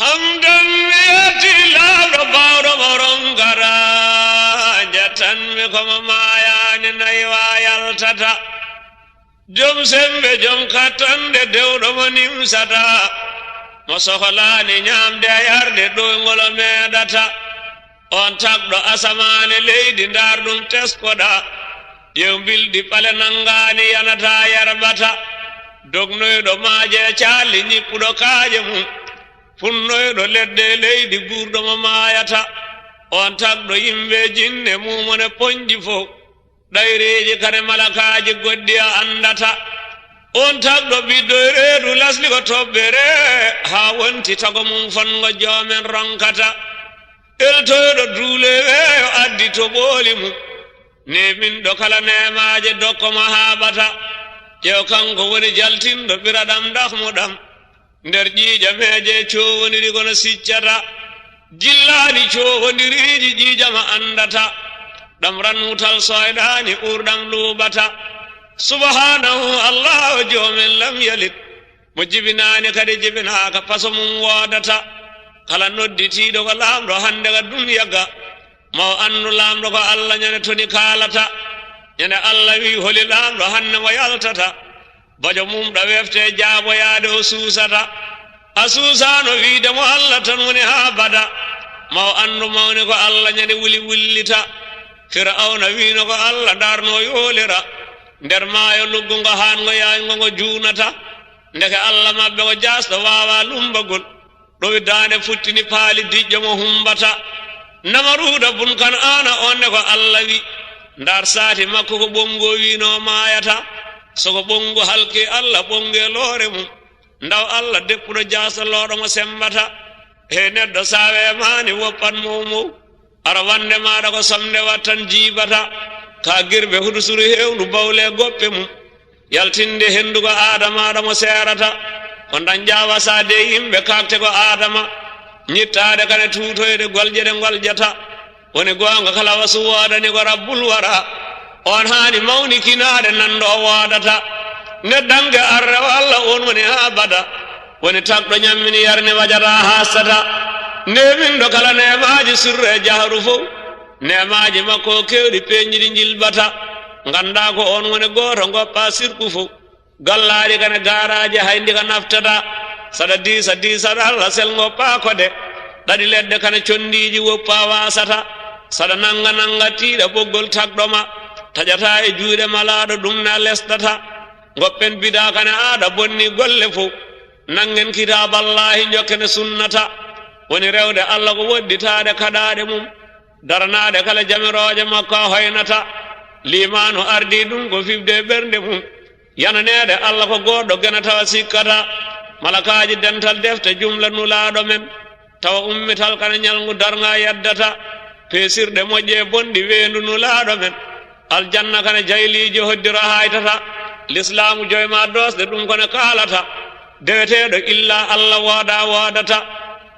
hamdan wiyati lawɗo bawɗo morongara jattanmi komo mayani nayiwa yaltata jom sembe jom kattande dewɗo mo nimsata mo sohlani ñamde a yarde ɗoygolo meɗata on tagɗo asamane leydi ndar ɗum teskoɗa ƴew bilɗi ɓale nangani yanata yarbata dognoyɗo maaje calli ñippuɗo kaaje mum funnoyɗo ledde leydi gurɗo mo mayata on tagɗo yimɓe jinne mumone poñƴi fof ɗayreji kane malakaji goɗɗi a andata on tagɗo ɓiɗɗo reedu lasli ko toɓɓere ha wonti tago mum fongo joomen ronkata eltoyɗo duule weeyo addi to ɓooli mum neminɗo kala nemaje dokkomo haɓata ƴew kanko woni jaltinɗo ɓiraɗam dahmuɗam nder ƴiiƴa meeje cowodiri kono siccata jillaani cowodiriji ƴiiƴama andata ɗam ranmutal soyɗani ɓurɗam luuɓata subhanahu allah o joomen lam yalit mo jibinaani kadi jibinaaka paso mum woodata kala nodditiiɗo ko laamɗo hannde ka duniya ga maw anndu laamɗo ko allah ñande toni kaalata ñande allah wi holi laamɗo hannde mo yaltata bajo mum ɗo wefte jaaboyaade o suusata a suusaano wiide mo allah tan woni haa bada maw anndu mawni ko allah ñande wuli wullita firawna wiino ko allah darno yoolira nder maayo luggungo haango yayngo ngo juunata ndeke allah maɓɓe ko jasɗo waawa lumbagol ɗo daande futtini paali diƴƴo mo humbata namaruuda bun kan ana onne ko allah wi ndar saati makko ko ɓongo wiino maayata soko ɓongo halke allah ɓonge loore mum ndaw allah deppuɗo jasɗo looɗo mo sembata he neɗɗo sawe mani woppat momow ara wande maɗa ko somde wattan jiibata ka girɓe hudusuru hewndu bawle goppe mum yaltinde hendugo adamaɗa mo serata ko dañƴa wasade yimɓe kakte ko adama ñittade kane tutoyde golƴe ɗe goljata woni gonga kala wasu wodani ko rabbul wara on hani mawnikinade nando o wodata neddange arrewa allah on woni ha bada woni tagɗo ñammini yarne wajata hasata ndeminɗo kala nemaji surre jahru fof nemaji makko kewɗi peñƴiɗi jilbata ganda ko on woni goto goppa sirku fof gallaɗi kane garaji hayndi ka naftata saɗa diisa allah selgoppa kode ɗaɗi leɗɗe kane condiji woppa wasata saɗa nanga tiiɗa ɓoggol tagɗoma taƴata e juuɗe malaɗo ɗum na lesɗata goppen bida kane aɗa bonni golle fof nangen kitaballahi jokkene sunnata woni rewde allah ko woɗɗitade kaɗaɗe mum darnade kala jamiroje makko a hoynata limanu ardi ɗum ko fifde ɓernde mum yananede allah ko goɗɗo gena tawa sikkata malakaji dental defte jumla nulaɗo men tawa ummital kana ñalngu darga yaddata peesirɗe moƴƴe bonɗi weendu nulaɗo men aljanna kana jayliji hoddira haytata l'islamu joyma dosde ɗum kone kalata deweteɗo illa allah wodata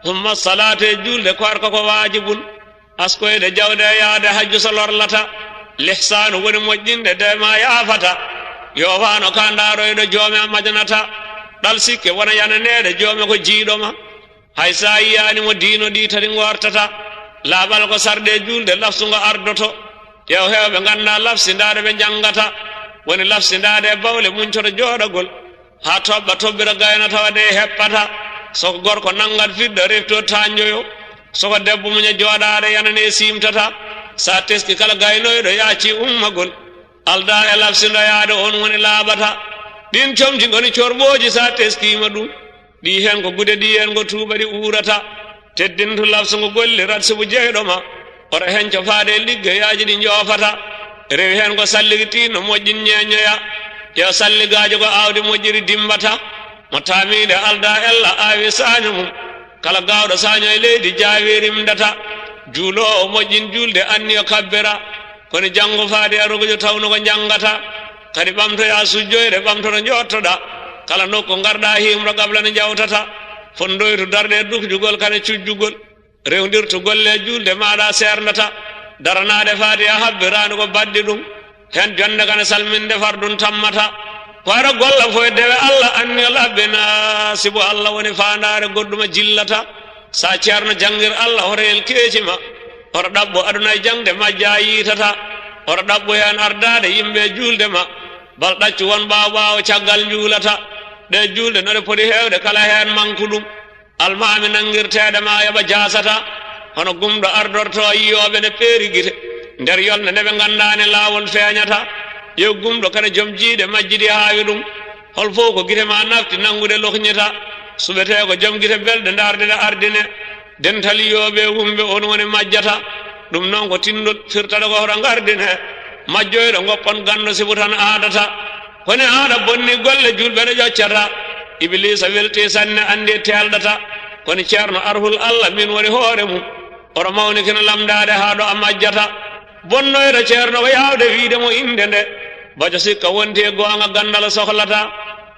humma salate julde korka ko wajibun askoyde jawde yaade hajju so lorlata lihsanu woni moƴƴinde dema yaafata yowano ka ndaroyɗo joome a majanata ɗal sikke wona yananede joome ko jiiɗoma hay sa yiyanimo diino ɗi tati gortata laaɓal ko sarɗe julde lafsugo ardoto yew hewɓe ganda lafsindade ɓe janggata woni lafsindade bawle muncoto jooɗagol ha toɓɓa toɓɓira gayna tawade heppata soko gorko nanggat fiɗɗo refto tañjoyo soko debbo muña jooɗade yanane simtata sa teski kala gaynoyɗo yaaci ummagol alda e lafsindoyade on woni laaɓata ɗin comti goni corɓoji sa teskima ɗum ɗi hen ko gude ɗi hen ko tuuɓa ɗi urata teddinto lafsugo golli ratsubu jeyɗoma oto hen cofaade liggeyaji ɗi joofata rewi hen ko salligitino moƴƴin ñeñoya yo salligaji ko awdi moƴƴiri dimbata mo tamide alda ella awi saño mum kala gawɗo saño e leydi jawirimdata juulowo moƴƴin julde anni o kabbira kono janggo faade arogojo tawno ko janggata kadi ɓamtoya sujjoyde ɓamtoto jottoɗa kala nokko garɗa himro gablane jawtata fondoyto darde dukjugol kane cujjugol rewdirto golle julde maɗa sernata daranade faade a habbirani ko baddi ɗum hen jonde kane salminde fardun tammata ko ara golla fo e dewe allah anni o labbina sibo allah woni fandare godduma jillata sa ceerno jangir Allah horel keecima oto ɗaɓɓo aduna e jangde majja yitata oto ɗaɓɓo hen ardade yimɓe julde ma bal ɗaccu won ɓawo caggal juulata ɗe julde noɗe poti hewde kala hen manku ɗum almami nangirteɗe ma yoɓa jasata hono gumɗo ardorto yiyoɓe ne peeri guite nder yolde nde ɓe gandani lawol feeñata yo gumɗo kane joom jiiɗe majjiɗi haawi ɗum hol fof ko guite ma nafti nangude lokñita suɓete ko joom guite belɗe dardeɗe ardine dental yiyoɓe wumɓe on woni majjata ɗum noon ko tindol firtata ko hoto gardine majjoyɗo goppon gando sibu tan aadata kone aɗa bonni golle julɓe ɗe ƴoccata iblisa welti sanne andi telɗata kono ceerno arhul Allah min woni hoore mum oto mawni kino lamdade ha ɗo a majjata bonnoyɗo ceerno ko yawde wiide mo inde nde bajo sikka wonti e gonga gandal sohlata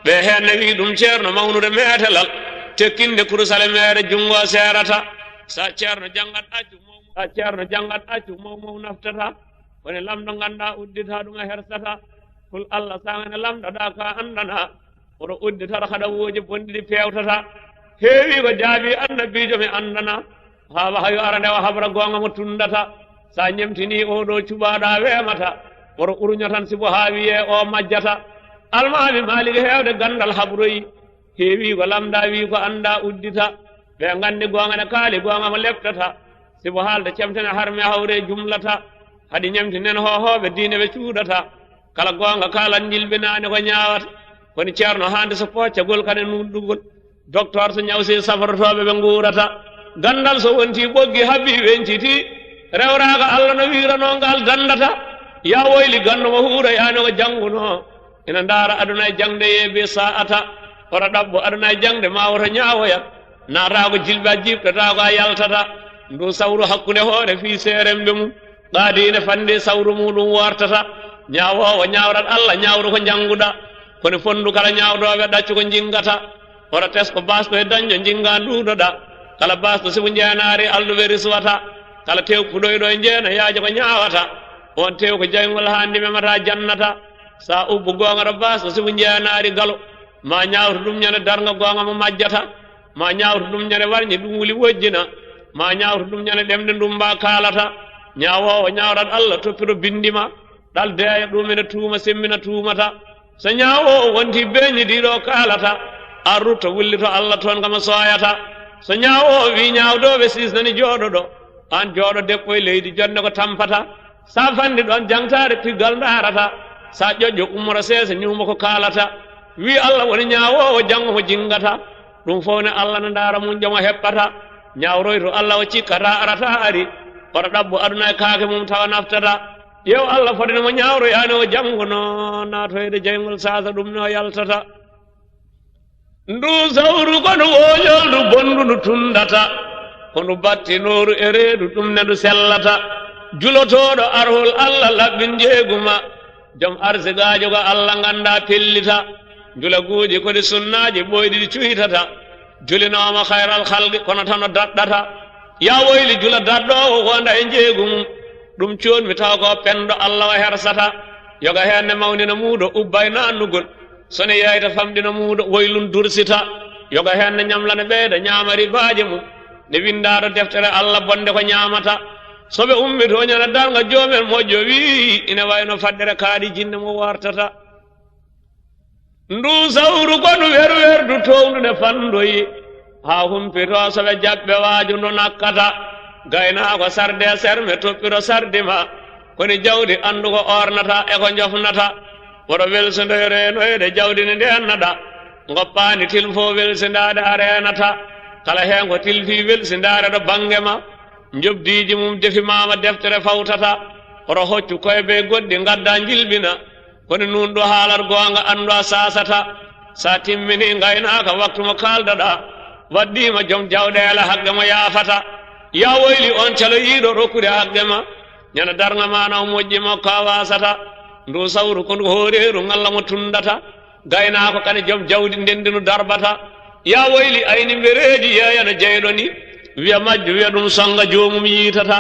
ɓe henne wi ɗum ceerno mawnude metelal tekkinde kurusale meɗe jungo serata sa ceerno jangat accu mawmow naftata woni lamɗo ganda uddita ɗum a hersata kul Allah sagane lamɗoɗa ka andana oto udditata haɗa wooji bonɗiɗi pewtata heewi ko jaabi annabijo mi andana hawa hayo ara ndewa habra gonga mo tundata sa ñemtini oɗo cuɓaɗa wemata oto urña tan sibo ha wiye o majjata almami maliki hewde gandal habroyi heewi ko lamda wi ko anda uddita ɓe gandi gonga ne kaali gonga mo leftata sibo haalde cemtene harmi hawre jumlata haɗi ñemtinen hohoɓe diine ɓe cuuɗata kala gonga kalan jilɓinani ko ñawata koni ceerno hande so poccagol kane nunɗugol docteur so ñawsi safrotoɓe ɓe guurata gandal so wonti ɓoggi habbi wenciti rewraga Allah no wiranogal dandata ya woyli gandumo huura yani ko jangguno ina ndaara aduna e jangde yeebi sa'ata ora ɗaɓɓo aduna e jangde ma woto ñawoya naata ko jilɓe a jiɓɗata ko a yaltata ndu sawru hakkude hoore fi seremɓe mum qaadine fande sawru muɗum wartata ñawowo ñawrat Allah ñawru ko janguɗa kono fondu kala ñawdoɓe ɗaccu ko jingata ora tesko basto e dañƴo jinga nduɗoɗa kala basto sibo jeenaari alluɓe riswata kala tew puɗoyɗo e jeena yaaji ko ñawata on tew ko jaygol handi memata jannata sa ubbu gongaɗo basto sibo jeenaari galo ma ñawta ɗum ñande darga gonga mo majjata ma ñawta ɗum ñande warñi ɗum wuli wojjina ma ñawta ɗum ñande ɗemde ɗum mba kalata ñawowo ñawrat Allah toppito bindima ɗal deeya ɗum ene tuuma semmina tuumata so ñawowo wonti beñi ɗiɗo kalata a rutta wullito Allah toon kama soyata so ñawowo wi ñawdoɓe sisnani jooɗoɗo an jooɗo deppo e leydi jonde ko tampata sa fandi ɗon jangtare piggal darata sa ƴoƴƴo ummora seesa ñuma ko kalata wi Allah woni ñawowo janggo mo jingata ɗum fof ne Allah no dara mum jomo heɓɓata ñawroyto Allah o cikkata arata ari oto ɗaɓɓo aduna e kaake mum tawa naftata yew Allah fodinemo ñawroyani o janggo no natoyde jeygol sasa ɗum no yaltata ndu sawru kono woñol ndu bondu ndu tundata kondu battinoru e reedu ɗum ne ndu sellata julotoɗo arhol Allah laɓɓin jeeguma joom arsigajo ko Allah ganda pellita julaguji kodi sunnaji ɓoyɗiɗi cuhitata julinoma hayral halqi kono tan o daɗɗata ya woyli jula daɗɗowo wonda e jeegumum ɗum conmi taw ko pendo Allah o hersata yoga henne mawnina muuɗo ubbay nannugol sone yeyta famɗina muuɗo woylum dursita yoga henne ñamlana ɓeyda ñamari baaje mum nde windaɗo deftere Allah bonde ko ñamata soɓe ummi to ñana darga joomen moƴƴo wi ina wayno faɗɗere kaaɗi jinne mo wartata ndu sawru kono werwerdu townude fandoyi ha humpito soɓe jaɓɓe waaju ndo nakkata gaynako sarde serme toppiro sardima koni jawdi andu ko ornata e ko jofnata woto welsodoyrenoyde jawdini ndennaɗa goppani tilfo welsindade a renata kala hen ko tilfi welsindade ɗo bangue ma jobdiji mum defimama deftere fawtata oto hoccu koye ɓe goɗɗi gadda jilɓina koni nun ɗo haalat gonga andu a sasata sa timmini gaynaka waktu mo kaldaɗa waddima joom jawɗele haqqe mo yaafata ya woyli on caloyiɗo rokkude haqqe ma ñana darga mana o moƴƴimo ka wasata ndu sawru kono hooreru ngalla mo tundata gaynako kane joom jawdi ndendinu darbata ya woyli ayni mbereji yeyana jeyɗo ni wiya majjo wiya ɗum songa jomum yiitata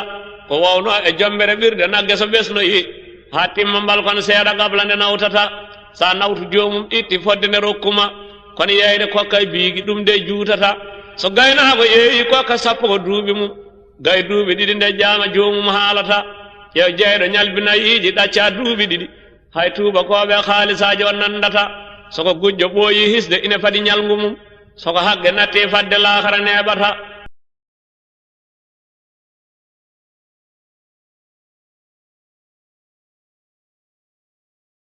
ko wawno e jombere ɓirde nagge so ɓesnoyi ha timma mbal kono seeɗa gabla nde nawtata sa nawtu jomum itti fodde nde rokkuma kono yeyde kokka biigi ɗum de juutata so gaynako yeeyi ko ka sappo ko duuɓi mum gay duuɓi ɗiɗi nde jaama joomum haalata yew jeyɗo ñalbinayiiji ɗacca duuɓi ɗiɗi hay tuubakoɓe haalisaji o nandata soko gujjo ɓooyi hisde ine fadi ñalngu mum soko hagge natti fadde laakara neɓata